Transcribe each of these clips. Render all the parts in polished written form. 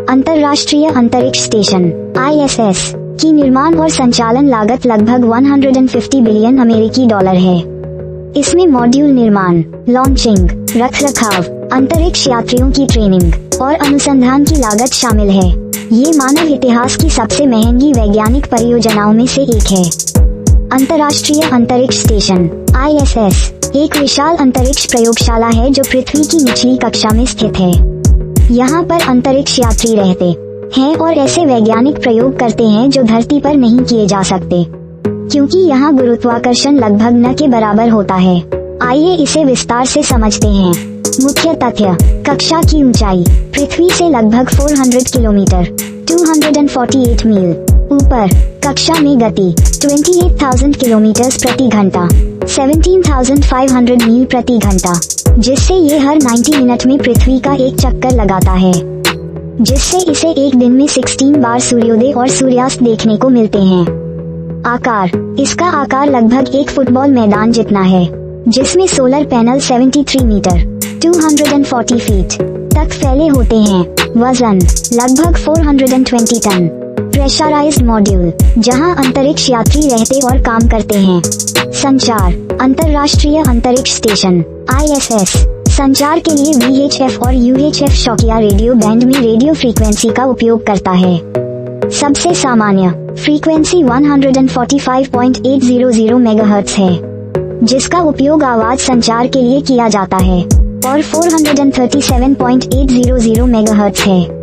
अंतर्राष्ट्रीय अंतरिक्ष station ISS की निर्माण और संचालन लागत लगभग 150 बिलियन अमेरिकी डॉलर है। इसमें मॉड्यूल निर्माण, लॉन्चिंग, रखरखाव, अंतरिक्ष यात्रियों की ट्रेनिंग और अनुसंधान की लागत शामिल है। ये मानव इतिहास की सबसे महंगी वैज्ञानिक परियोजनाओं में से एक है। अंतर्राष्ट्रीय अंतरिक्ष स्टेशन ISS एक विशाल अंतरिक्ष प्रयोगशाला है जो पृथ्वी की निचली कक्षा में स्थित है। यहाँ पर अंतरिक्ष यात्री रहते हैं और ऐसे वैज्ञानिक प्रयोग करते हैं जो धरती पर नहीं किए जा सकते, क्योंकि यहाँ गुरुत्वाकर्षण लगभग न के बराबर होता है। आइए इसे विस्तार से समझते हैं। मुख्य तथ्य: कक्षा की ऊंचाई पृथ्वी से लगभग 400 किलोमीटर 248 मील ऊपर। कक्षा में गति 28,000 किलोमीटर प्रति घंटा 17,500 मील प्रति घंटा, जिससे ये हर 90 मिनट में पृथ्वी का एक चक्कर लगाता है, जिससे इसे एक दिन में 16 बार सूर्योदय और सूर्यास्त देखने को मिलते हैं। आकार: इसका आकार लगभग एक फुटबॉल मैदान जितना है, जिसमें सोलर पैनल 73 मीटर 240 फीट तक फैले होते हैं। वजन लगभग 420 टन। प्रेशराइज्ड मॉड्यूल, जहां अंतरिक्ष यात्री रहते और काम करते हैं। संचार: अंतर्राष्ट्रीय अंतरिक्ष स्टेशन ISS संचार के लिए VHF और UHF शौकिया रेडियो बैंड में रेडियो फ्रीक्वेंसी का उपयोग करता है। सबसे सामान्य फ्रीक्वेंसी 145.800 मेगाहर्ट्ज है, जिसका उपयोग आवाज संचार के लिए किया जाता है, और 437.800 मेगाहर्ट्ज है,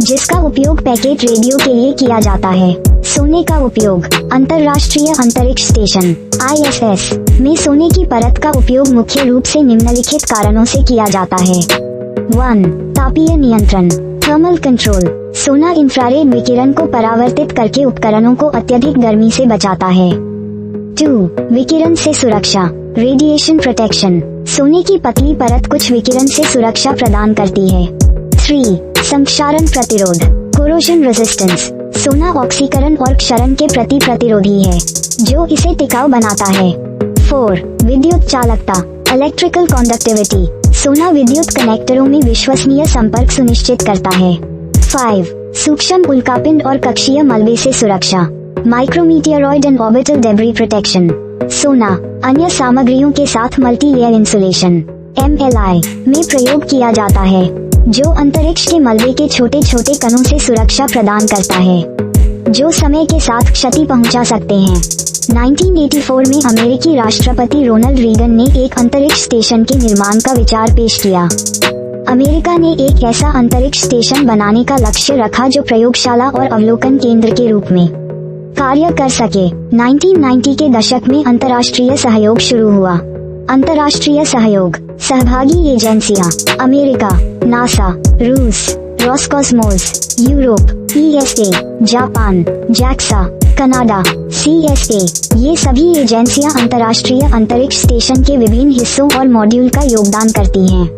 जिसका उपयोग पैकेट रेडियो के लिए किया जाता है। सोने का उपयोग: अंतर्राष्ट्रीय अंतरिक्ष स्टेशन ISS में सोने की परत का उपयोग मुख्य रूप से निम्नलिखित कारणों से किया जाता है। 1. तापीय नियंत्रण थर्मल कंट्रोल। सोना इंफ्रारेड विकिरण को परावर्तित करके उपकरणों को अत्यधिक गर्मी से बचाता है। 2. विकिरण से सुरक्षा रेडिएशन प्रोटेक्शन। सोने की पतली परत कुछ विकिरण से सुरक्षा प्रदान करती है। 3. संक्षारण प्रतिरोध कोरोजन रेजिस्टेंस। सोना ऑक्सीकरण और क्षरण के प्रति प्रतिरोधी है, जो इसे टिकाऊ बनाता है। 4. विद्युत चालकता इलेक्ट्रिकल कंडक्टिविटी। सोना विद्युत कनेक्टरों में विश्वसनीय संपर्क सुनिश्चित करता है। 5. सूक्ष्म उल्कापिंड और कक्षीय मलबे से सुरक्षा माइक्रोमीटियरॉइड एंड ऑर्बिटल डेब्री प्रोटेक्शन। सोना अन्य सामग्रियों के साथ मल्टी लेयर इंसुलेशन MLI में प्रयोग किया जाता है, जो अंतरिक्ष के मलबे के छोटे छोटे कणों से सुरक्षा प्रदान करता है, जो समय के साथ क्षति पहुंचा सकते हैं। 1984 में अमेरिकी राष्ट्रपति रोनाल्ड रीगन ने एक अंतरिक्ष स्टेशन के निर्माण का विचार पेश किया। अमेरिका ने एक ऐसा अंतरिक्ष स्टेशन बनाने का लक्ष्य रखा जो प्रयोगशाला और अवलोकन केंद्र के रूप में कार्य कर सके। 1990 के दशक में अंतर्राष्ट्रीय सहयोग शुरू हुआ। अंतर्राष्ट्रीय सहयोग सहभागी एजेंसियां: अमेरिका, नासा, रूस, Roscosmos, Europe, ESA, Japan, JAXA, Canada, CSA। ये सभी एजेंसियां अंतर्राष्ट्रीय अंतरिक्ष स्टेशन के विभिन्न हिस्सों और मॉड्यूल का योगदान करती हैं।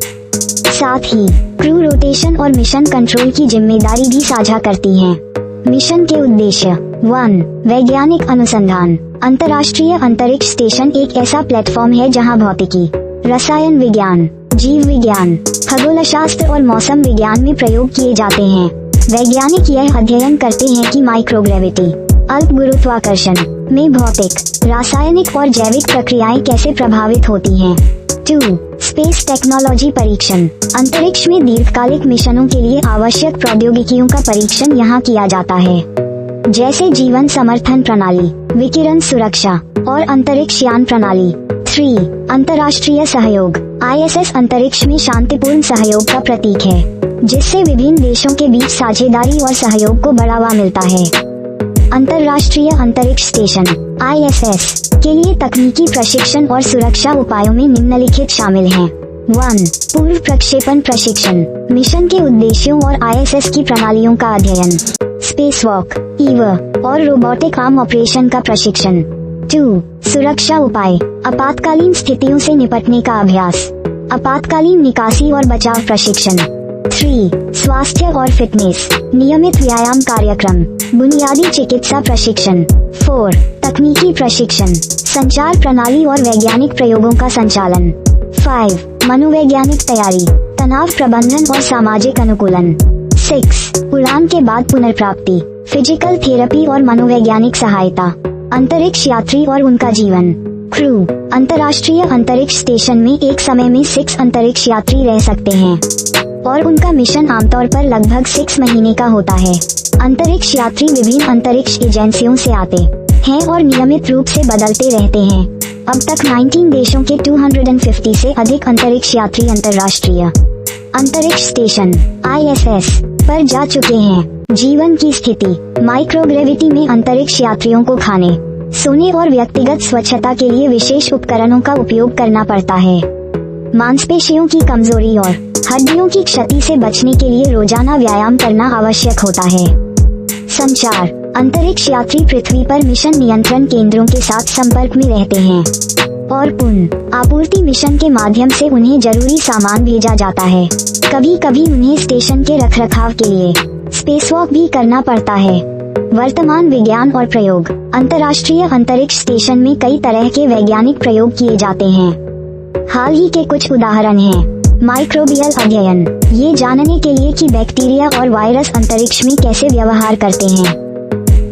साथ ही क्रू रोटेशन और मिशन कंट्रोल की जिम्मेदारी भी साझा करती हैं। मिशन के उद्देश्य: 1. वैज्ञानिक अनुसंधान। अंतर्राष्ट्रीय अंतरिक्ष स्टेशन एक ऐसा प्लेटफॉर्म है जहां भौतिकी, रसायन विज्ञान, जीव विज्ञान, खगोलशास्त्र और मौसम विज्ञान में प्रयोग किए जाते हैं। वैज्ञानिक यह अध्ययन करते हैं कि माइक्रोग्रेविटी अल्प गुरुत्वाकर्षण में भौतिक, रासायनिक और जैविक प्रक्रियाएं कैसे प्रभावित होती हैं। 2. स्पेस टेक्नोलॉजी परीक्षण। अंतरिक्ष में दीर्घकालिक मिशनों के लिए आवश्यक प्रौद्योगिकियों का परीक्षण यहाँ किया जाता है, जैसे जीवन समर्थन प्रणाली, विकिरण सुरक्षा और अंतरिक्ष यान प्रणाली। 3. अंतर्राष्ट्रीय सहयोग। ISS अंतरिक्ष में शांतिपूर्ण सहयोग का प्रतीक है, जिससे विभिन्न देशों के बीच साझेदारी और सहयोग को बढ़ावा मिलता है। अंतर्राष्ट्रीय अंतरिक्ष स्टेशन ISS के लिए तकनीकी प्रशिक्षण और सुरक्षा उपायों में निम्नलिखित शामिल हैं। 1. पूर्व प्रक्षेपण प्रशिक्षण। मिशन के उद्देश्यों और ISS की प्रणालियों का अध्ययन। स्पेसवॉक, EVA और रोबोटिक आर्म ऑपरेशन का प्रशिक्षण। 2. सुरक्षा उपाय। आपातकालीन स्थितियों से निपटने का अभ्यास, आपातकालीन निकासी और बचाव प्रशिक्षण। 3. स्वास्थ्य और फिटनेस। नियमित व्यायाम कार्यक्रम, बुनियादी चिकित्सा प्रशिक्षण। 4. तकनीकी प्रशिक्षण, संचार प्रणाली और वैज्ञानिक प्रयोगों का संचालन। 5. मनोवैज्ञानिक तैयारी, तनाव प्रबंधन और सामाजिक अनुकूलन। 6. उड़ान के बाद पुनर्प्राप्ति, फिजिकल थेरेपी और मनोवैज्ञानिक सहायता, अंतरिक्ष यात्री और उनका जीवन। क्रू, अंतर्राष्ट्रीय अंतरिक्ष स्टेशन में एक समय में 6 अंतरिक्ष यात्री रह सकते हैं और उनका मिशन आमतौर पर लगभग 6 महीने का होता है। अंतरिक्ष यात्री विभिन्न अंतरिक्ष एजेंसियों से आते हैं और नियमित रूप से बदलते रहते हैं। अब तक 19 देशों के 250 से अधिक अंतरिक्ष यात्री अंतर्राष्ट्रीय अंतरिक्ष स्टेशन ISS पर जा चुके हैं। जीवन की स्थिति, माइक्रोग्रेविटी में अंतरिक्ष यात्रियों को खाने, सोने और व्यक्तिगत स्वच्छता के लिए विशेष उपकरणों का उपयोग करना पड़ता है। मांसपेशियों की कमजोरी और हड्डियों की क्षति से बचने के लिए रोजाना व्यायाम करना आवश्यक होता है। संचार, अंतरिक्ष यात्री पृथ्वी पर मिशन नियंत्रण केंद्रों के साथ संपर्क में रहते हैं और पुनः आपूर्ति मिशन के माध्यम से उन्हें जरूरी सामान भेजा जाता है। कभी कभी उन्हें स्टेशन के रखरखाव के लिए स्पेसवॉक भी करना पड़ता है। वर्तमान विज्ञान और प्रयोग, अंतर्राष्ट्रीय अंतरिक्ष स्टेशन में कई तरह के वैज्ञानिक प्रयोग किए जाते हैं। हाल ही के कुछ उदाहरण हैं। माइक्रोबियल अध्ययन, ये जानने के लिए कि बैक्टीरिया और वायरस अंतरिक्ष में कैसे व्यवहार करते हैं।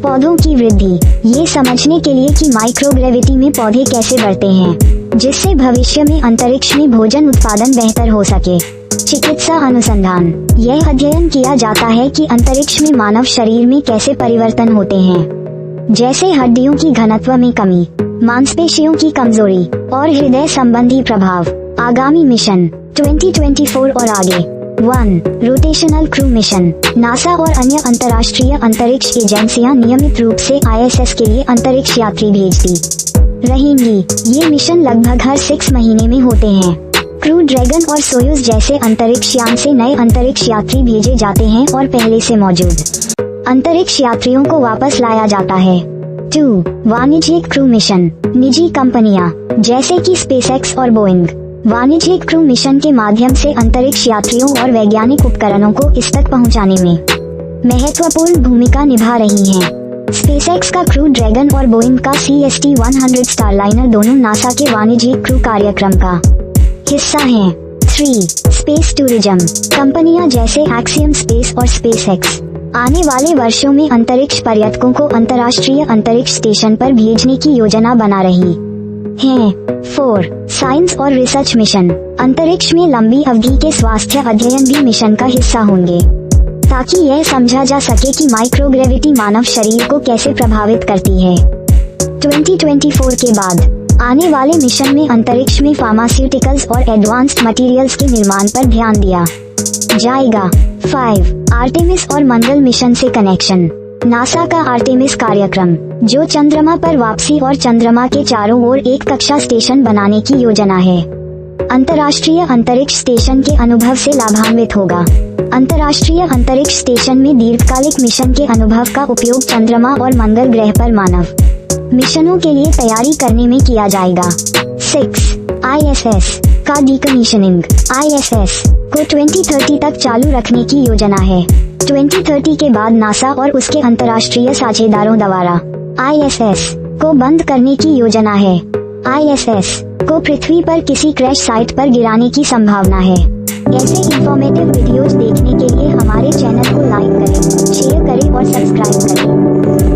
पौधों की वृद्धि, ये समझने के लिए कि माइक्रोग्रेविटी में पौधे कैसे बढ़ते हैं, जिससे भविष्य में अंतरिक्ष में भोजन उत्पादन बेहतर हो सके। चिकित्सा अनुसंधान, यह अध्ययन किया जाता है कि अंतरिक्ष में मानव शरीर में कैसे परिवर्तन होते हैं, जैसे हड्डियों की घनत्व में कमी, मांसपेशियों की कमजोरी और हृदय संबंधी प्रभाव। आगामी मिशन 2024 और आगे। 1. रोटेशनल क्रू मिशन, नासा और अन्य अंतर्राष्ट्रीय अंतरिक्ष एजेंसियां नियमित रूप से ISS के लिए अंतरिक्ष यात्री भेजती रहेंगी। ये मिशन लगभग हर 6 महीने में होते हैं। क्रू ड्रैगन और सोयूज जैसे अंतरिक्ष यान से नए अंतरिक्ष यात्री भेजे जाते हैं और पहले से मौजूद अंतरिक्ष यात्रियों को वापस लाया जाता है। 2. वाणिज्यिक क्रू मिशन, निजी कंपनियां जैसे कि स्पेसएक्स और बोइंग वाणिज्यिक क्रू मिशन के माध्यम से अंतरिक्ष यात्रियों और वैज्ञानिक उपकरणों को इस तक पहुंचाने में महत्वपूर्ण भूमिका निभा रही हैं। स्पेसएक्स का क्रू ड्रैगन और बोइंग का CST-100 स्टारलाइनर दोनों नासा के वाणिज्यिक क्रू कार्यक्रम का हिस्सा हैं। 3. स्पेस टूरिज्म, कंपनियां जैसे एक्सियम स्पेस और स्पेसएक्स आने वाले वर्षों में अंतरिक्ष पर्यटकों को अंतर्राष्ट्रीय अंतरिक्ष स्टेशन पर भेजने की योजना बना रही हैं। 4. साइंस और रिसर्च मिशन, अंतरिक्ष में लंबी अवधि के स्वास्थ्य अध्ययन भी मिशन का हिस्सा होंगे, ताकि यह समझा जा सके कि माइक्रोग्रेविटी मानव शरीर को कैसे प्रभावित करती है। 2024 के बाद आने वाले मिशन में अंतरिक्ष में फार्मास्यूटिकल्स और एडवांस्ड मटेरियल्स के निर्माण पर ध्यान दिया जाएगा। 5. आर्टेमिस और मंगल मिशन से कनेक्शन, नासा का आर्टेमिस कार्यक्रम, जो चंद्रमा पर वापसी और चंद्रमा के चारों ओर एक कक्षा स्टेशन बनाने की योजना है, अंतर्राष्ट्रीय अंतरिक्ष स्टेशन के अनुभव से लाभान्वित होगा। अंतर्राष्ट्रीय अंतरिक्ष स्टेशन में दीर्घकालिक मिशन के अनुभव का उपयोग चंद्रमा और मंगल ग्रह पर मानव मिशनों के लिए तैयारी करने में किया जाएगा। 6. ISS का डीकमीशनिंग, ISS को 2030 तक चालू रखने की योजना है। 2030 के बाद नासा और उसके अंतर्राष्ट्रीय साझेदारों द्वारा ISS को बंद करने की योजना है। ISS को पृथ्वी पर किसी क्रैश साइट पर गिराने की संभावना है। ऐसे इंफॉर्मेटिव वीडियोज देखने के लिए हमारे चैनल को लाइक करें, शेयर करें और सब्सक्राइब करें।